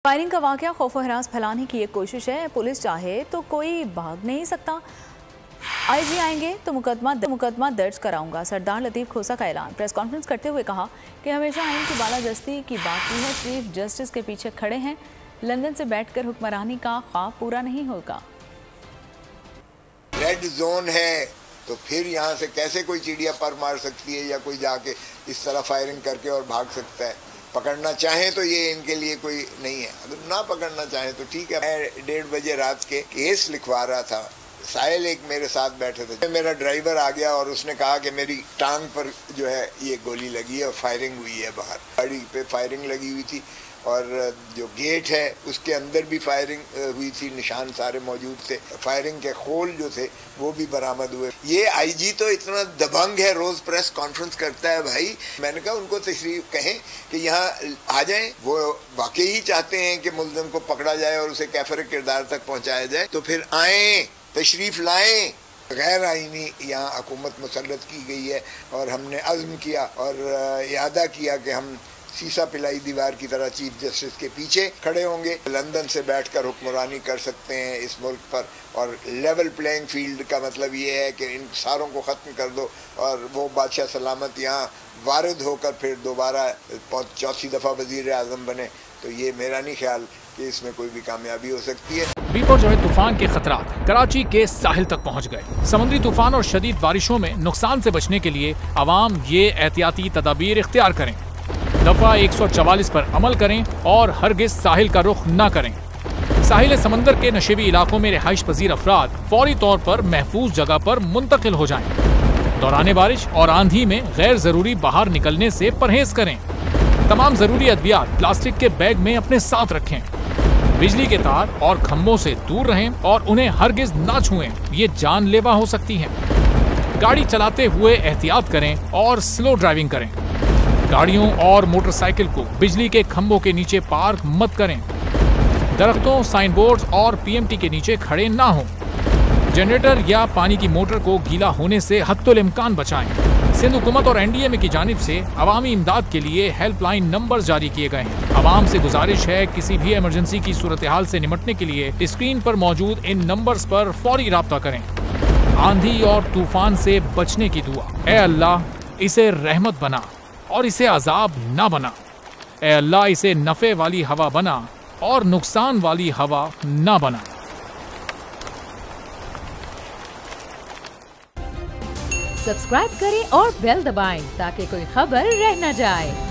Firing का वाकया खौफ व हरास फैलाने की एक कोशिश है। पुलिस चाहे तो कोई भाग नहीं सकता। आईजी आएंगे तो मुकदमा दर्ज कराऊंगा, सरदार लतीफ खोसा का ऐलान। प्रेस कॉन्फ्रेंस करते हुए कहा कि हमेशा आइन की बालादस्ती की बात की है। चीफ जस्टिस के पीछे खड़े हैं। लंदन से बैठकर हुक्मरानी का ख्वाब पूरा नहीं होगा। रेड जोन है तो फिर यहाँ से कैसे कोई चिड़िया पर मार सकती है या कोई जाके इस तरह फायरिंग करके और भाग सकता है। पकड़ना चाहें तो ये इनके लिए कोई नहीं है, अगर ना पकड़ना चाहें तो ठीक है। मैं 1:30 बजे रात के केस लिखवा रहा था, साहिल एक मेरे साथ बैठे थे। मेरा ड्राइवर आ गया और उसने कहा कि मेरी टांग पर जो है ये गोली लगी है और फायरिंग हुई है। बाहर गाड़ी पे फायरिंग लगी हुई थी और जो गेट है उसके अंदर भी फायरिंग हुई थी, निशान सारे मौजूद थे। फायरिंग के खोल जो थे वो भी बरामद हुए। ये आईजी तो इतना दबंग है, रोज प्रेस कॉन्फ्रेंस करता है भाई। मैंने कहा उनको तशरीफ कहें कि यहाँ आ जाएं। वो वाकई ही चाहते हैं कि मुल्ज़िम को पकड़ा जाए और उसे कैफर किरदार तक पहुँचाया जाए तो फिर आएँ, तशरीफ लाएं। गैर आईनी यहाँ हुकूमत मुसल्लत की गई है और हमने अज़्म किया और इरादा किया कि हम सीसा पिलाई दीवार की तरह चीफ जस्टिस के पीछे खड़े होंगे। लंदन से बैठकर हुक्मरानी कर सकते हैं इस मुल्क पर, और लेवल प्लेइंग फील्ड का मतलब ये है कि इन सारों को ख़त्म कर दो और वो बादशाह सलामत यहाँ वारिद होकर फिर दोबारा चौथी दफ़ा वज़ीर आज़म बने। तो ये मेरा नहीं ख्याल कि इसमें कोई भी कामयाबी हो सकती है। बीपर जो है तूफान के खतरात कराची के साहिल तक पहुंच गए। समुद्री तूफान और शदीद बारिशों में नुकसान से बचने के लिए आवाम ये एहतियाती तदाबीर इख्तियार करें। दफा 144 पर अमल करें और हरगिज साहिल का रुख न करें। साहिल समंदर के नशेबी इलाकों में रिहाइश पजीर अफराद फौरी तौर पर महफूज जगह पर मुंतकिल हो जाएं। दौरान बारिश और आंधी में गैर जरूरी बाहर निकलने से परहेज करें। तमाम जरूरी अद्वियात प्लास्टिक के बैग में अपने साथ रखें। बिजली के तार और खंभों से दूर रहें और उन्हें हरगिज ना छुएं, ये जानलेवा हो सकती हैं। गाड़ी चलाते हुए एहतियात करें और स्लो ड्राइविंग करें। गाड़ियों और मोटरसाइकिल को बिजली के खंभों के नीचे पार्क मत करें। दरख्तों, साइन बोर्ड्स और पीएमटी के नीचे खड़े ना हों। जनरेटर या पानी की मोटर को गीला होने से हत्तुल इम्कान बचाएं। सिंध हुकूमत और एनडीएमए की जानिब से अवामी इमदाद के लिए हेल्पलाइन नंबर जारी किए गए हैं। आवाम से गुजारिश है किसी भी इमरजेंसी की सूरत हाल से निपटने के लिए स्क्रीन पर मौजूद इन नंबर्स पर फौरी राब्ता करें। आंधी और तूफान से बचने की दुआ। ए अल्लाह, इसे रहमत बना और इसे अजाब ना बना। ए अल्लाह, इसे नफे वाली हवा बना और नुकसान वाली हवा ना बना। सब्सक्राइब करें और बेल दबाएं ताकि कोई खबर रह न जाए।